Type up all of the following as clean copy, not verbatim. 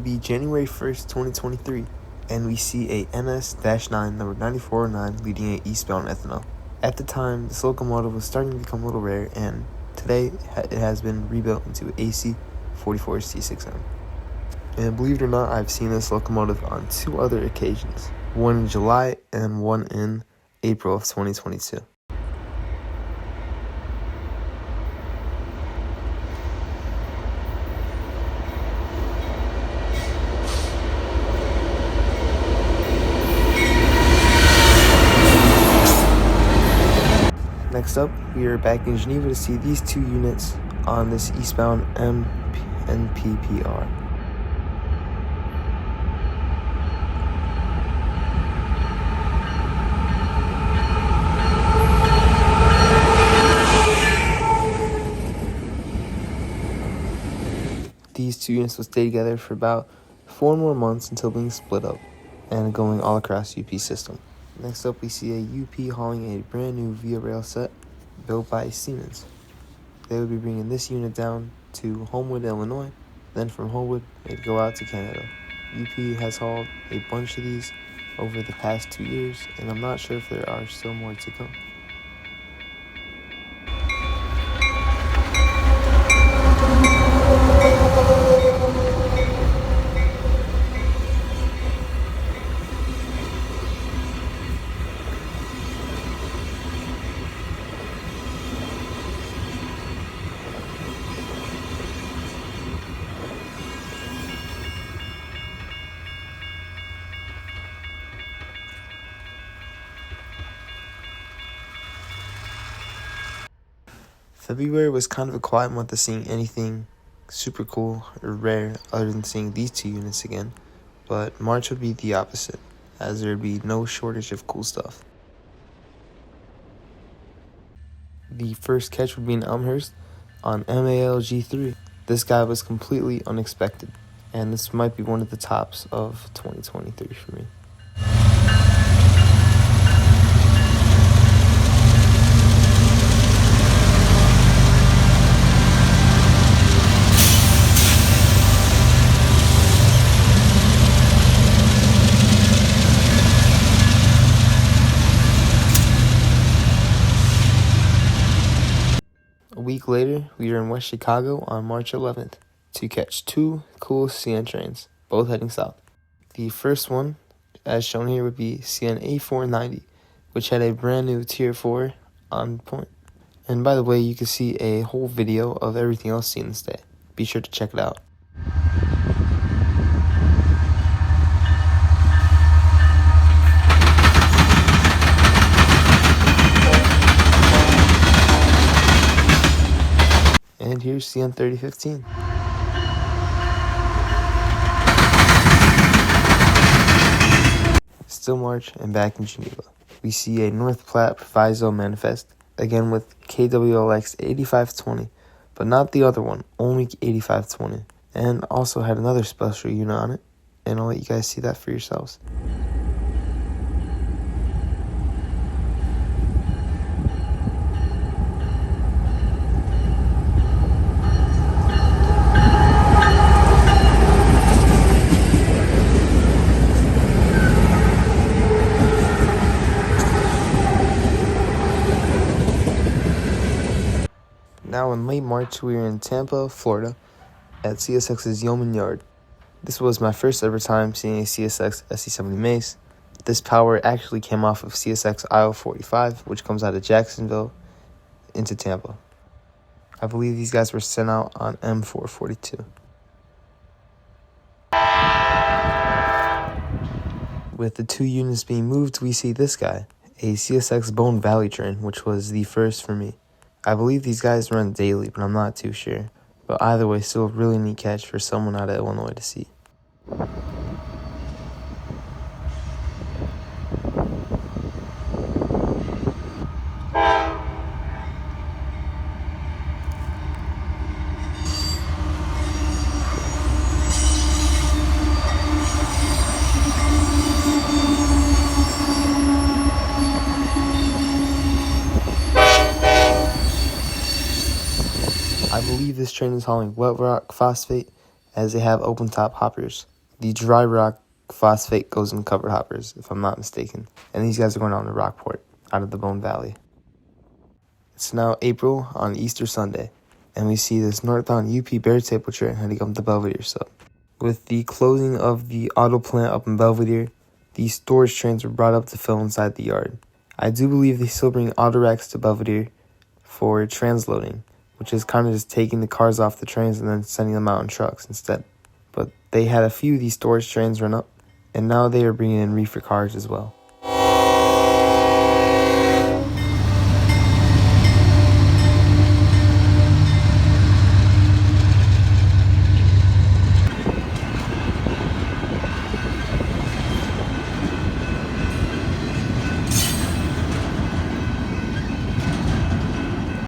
be January 1st, 2023, and we see a NS-9 number 9409 leading a eastbound ethanol. At the time, this locomotive was starting to become a little rare, and today it has been rebuilt into AC 44 C6M. And believe it or not, I've seen this locomotive on two other occasions, one in July and one in April of 2022. Next up, we are back in Geneva to see these two units on this eastbound NPPR. These two units will stay together for about 4 more months until being split up and going all across UP system. Next up, we see a UP hauling a brand new Via Rail set built by Siemens. They would be bringing this unit down to Homewood, Illinois. Then from Homewood, they'd go out to Canada. UP has hauled a bunch of these over the past 2 years, and I'm not sure if there are still more to come. February was kind of a quiet month of seeing anything super cool or rare other than seeing these two units again, but March would be the opposite, as there would be no shortage of cool stuff. The first catch would be in Elmhurst on MALG3. This guy was completely unexpected, and this might be one of the tops of 2023 for me. A week later, we are in West Chicago on March 11th to catch two cool CN trains, both heading south. The first one, as shown here, would be CN A490, which had a brand new Tier 4 on point. And by the way, you can see a whole video of everything else seen this day. Be sure to check it out. And here's CN 3015. Still March and back in Geneva. We see a North Platte Proviso manifest, again with KWLX 8520, but not the other one, only 8520. And also had another special unit on it, and I'll let you guys see that for yourselves. Now in late March, we were in Tampa, Florida, at CSX's Yeoman Yard. This was my first ever time seeing a CSX SC70 Mace. This power actually came off of CSX IO45, which comes out of Jacksonville into Tampa. I believe these guys were sent out on M442. With the two units being moved, we see this guy, a CSX Bone Valley train, which was the first for me. I believe these guys run daily, but I'm not too sure. But either way, still a really neat catch for someone out of Illinois to see. I believe this train is hauling wet rock phosphate, as they have open top hoppers. the dry rock phosphate goes in cover hoppers, if I'm not mistaken. And these guys are going on to Rockport, out of the Bone Valley. It's now April on Easter Sunday, and we see this northbound UP Bear Table train heading up to Belvedere Sub. With the closing of the auto plant up in Belvedere, these storage trains were brought up to fill inside the yard. I do believe they still bring auto racks to Belvedere for transloading, which is kind of just taking the cars off the trains and then sending them out in trucks instead. But they had a few of these storage trains run up, and now they are bringing in reefer cars as well.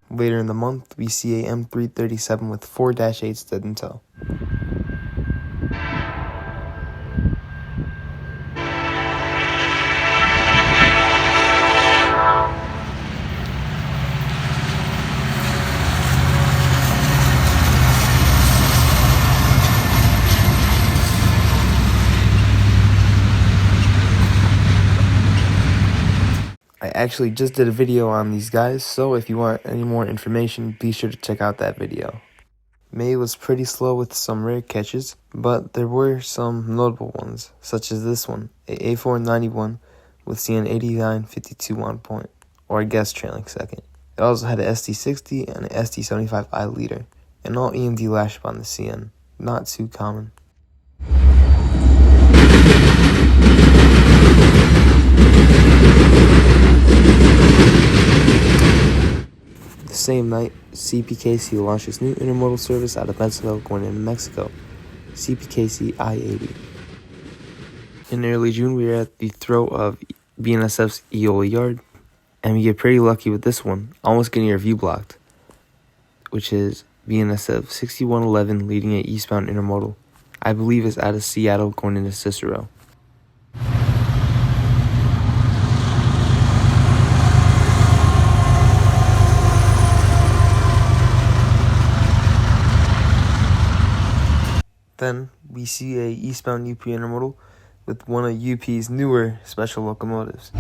Later in the month, we see a M337 with 4 -8 stood in tow. I actually just did a video on these guys, so if you want any more information, be sure to check out that video. May was pretty slow with some rare catches, but there were some notable ones, such as this one, a A491 with CN8952 on point, or I guess trailing second. It also had an ST60 and an ST75I leader, and all EMD lash up on the CN, not too common. The same night, CPKC launched its new intermodal service out of Mexico going into Mexico, CPKC I-80. In early June, we were at the throat of BNSF's Eola Yard, and we get pretty lucky with this one, almost getting our view blocked, which is BNSF 6111 leading an eastbound intermodal. I believe it's out of Seattle going into Cicero. Then we see a eastbound UP intermodal with one of UP's newer special locomotives.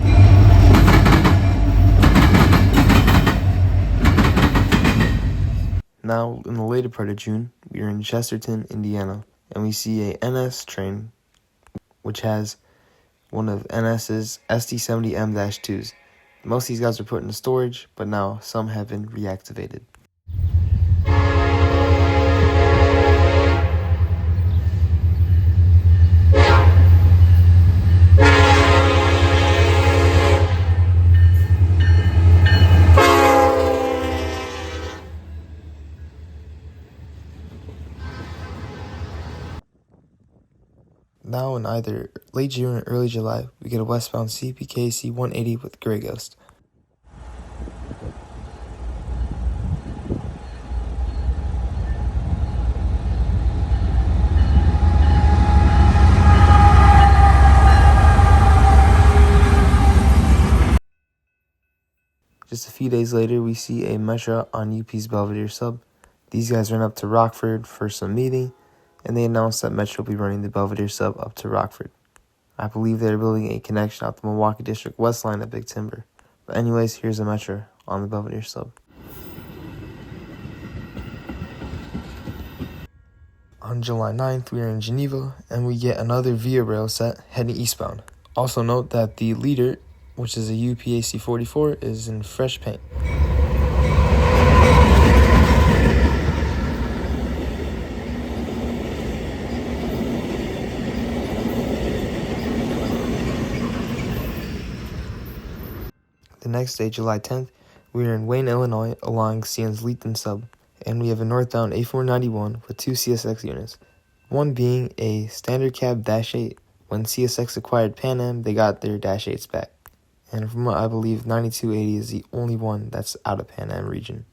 Now, in the later part of June, we are in Chesterton, Indiana, and we see a NS train which has one of NS's ST70M-2s. Most of these guys are put into storage, but now some have been reactivated. Now in either late June or early July, we get a westbound CPKC 180 with Grey Ghost. Just a few days later, we see a Metro on UP's Belvedere Sub. These guys ran up to Rockford for some meeting, and they announced that Metro will be running the Belvedere Sub up to Rockford. I believe they're building a connection out the Milwaukee District West line at Big Timber. But anyways, here's a Metro on the Belvedere Sub. On July 9th, we are in Geneva, and we get another Via Rail set heading eastbound. Also note that the leader, which is a UPAC 44, is in fresh paint. The next day, July 10th, we are in Wayne, Illinois, along CN's Leeton Sub, and we have a northbound A491 with 2 CSX units, one being a standard cab -8. When CSX acquired Pan Am, they got their -8s back, and from what I believe, 9280 is the only one that's out of Pan Am region.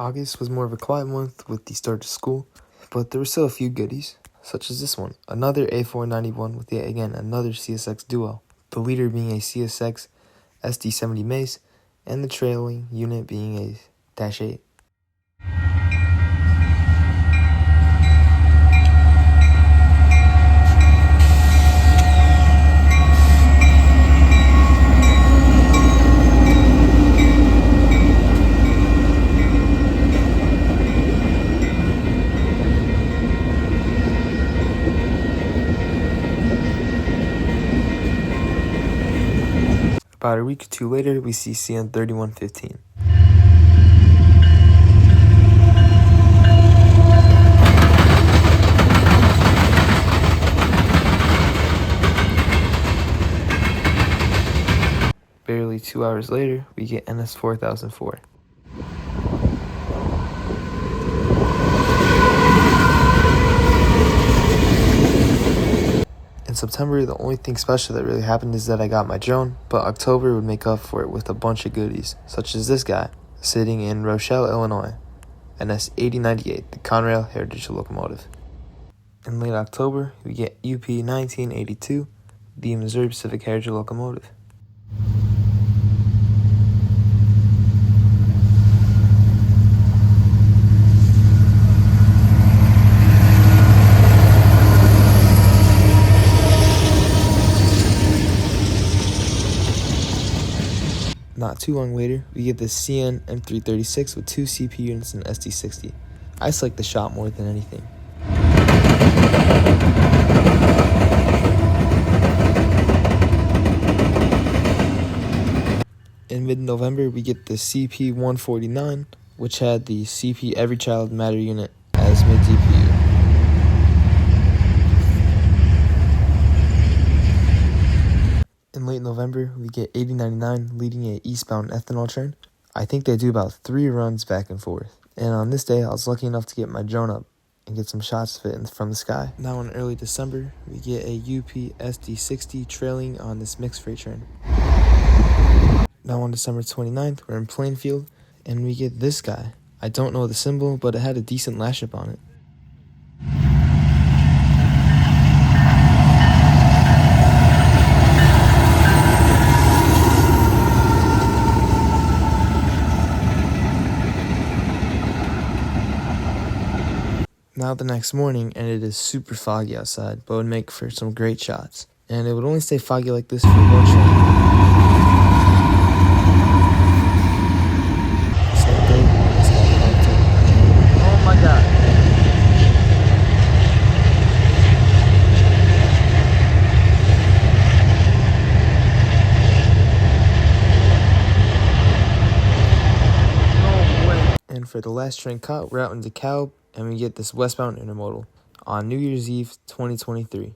August was more of a quiet month with the start of school, but there were still a few goodies, such as this one, another A491 with yet again another CSX duo, the leader being a CSX SD70 Mace, and the trailing unit being a Dash 8. About a week or two later, we see CN3115. Barely 2 hours later, we get NS4004. In September, the only thing special that really happened is that I got my drone, but October would make up for it with a bunch of goodies, such as this guy, sitting in Rochelle, Illinois, NS8098, the Conrail Heritage Locomotive. In late October, we get UP 1982, the Missouri Pacific Heritage Locomotive. Not too long later, we get the CN M336 with 2 CP units and SD60. I just like the shot more than anything. In mid-November, we get the CP149, which had the CP Every Child Matter unit as mid-DPU. In late November, we get 8099 leading a eastbound ethanol train. I think they do about 3 runs back and forth. And on this day, I was lucky enough to get my drone up and get some shots of it from the sky. Now in early December, we get a UP SD60 trailing on this mixed freight train. Now on December 29th, we're in Plainfield, and we get this guy. I don't know the symbol, but it had a decent lash-up on it. Now the next morning, and it is super foggy outside, but would make for some great shots. And it would only stay foggy like this for one train. Oh my god. No way. And for the last train cut, we're out in DeKalb, and we get this westbound intermodal on New Year's Eve 2023.